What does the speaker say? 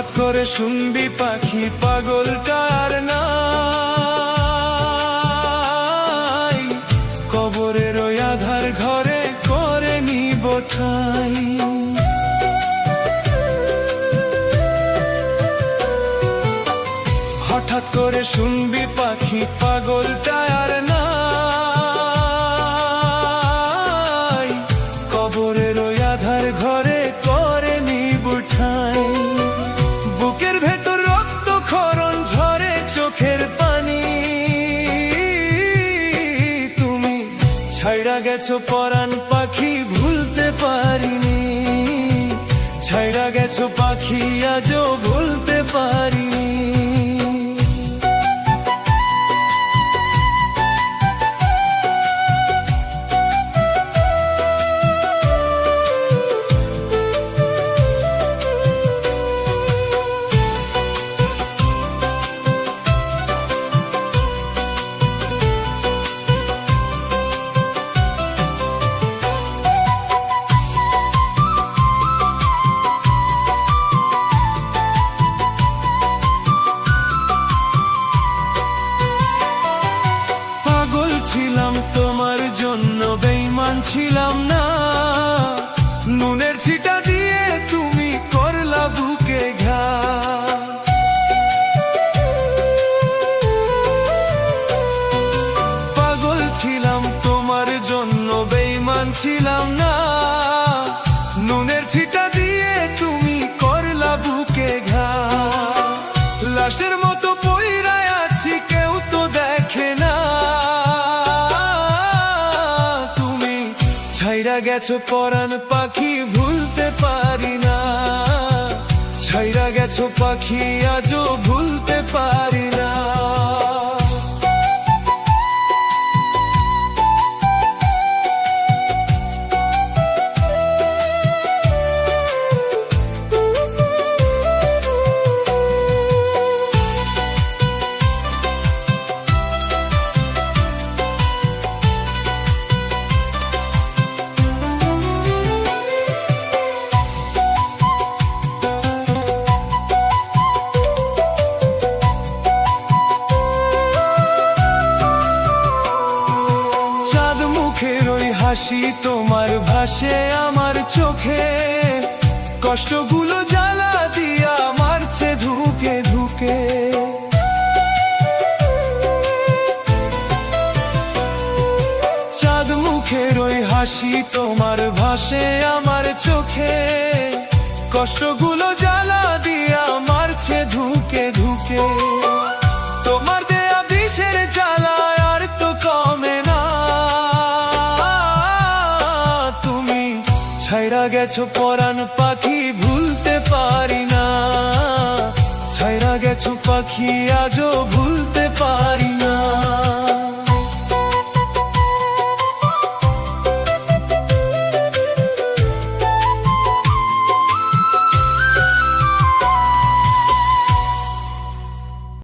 হঠাৎ করে শুনবি পাখি পাগলটা আর নাই, কবরের ওই আধার ঘরে করে নিব ঠাই। হঠাৎ করে শুনবি পাখি পাগলটা আর নাই, কবরের ওই আধার ঘরে করে নিব ঠাই। বুকের ভেতর রক্ত ক্ষরণ ঝরে চোখের পানি, তুমি ছাইড়া গেছো পরাণ পাখি ভুলতে পারিনি, ছাইড়া গেছো পাখি আজও ভুলতে পারিনি। ছিলাম তোমার জন্য বেঈমান ছিলাম না, নুনের ছিটা দিয়ে তুমি করলা বুকে ঘা। পাগল ছিলাম তোমার জন্য বেঈমান ছিলাম না, নুনের ছিটা দিয়ে তুমি করলা বুকে ঘা। লাশের মতো পইড়ায় আছি কেউ তো দেখে না, ছাইড়া গেছো পরাণ পাখি ভুলতে পারি না, ছাইড়া গেছো পাখি আজও ভুলতে পারি না। মুখের ওই হাসি তোমার ভাসে আমার চোখে, কষ্টগুলো জ্বালা দিয়া মারছে ধুকে ধুকে। চাঁদ মুখের ওই হাসি তোমার ভাসে আমার চোখে, কষ্টগুলো জ্বালা দিয়া মারছে ধুকে ধুকে। তোমার দেয়া বিষের জ্বালা আর তো কমে না, ছাইড়া গেছো পরাণ পাখি ভুলতে পারি না, ছাইড়া গেছো পাখি আজও ভুলতে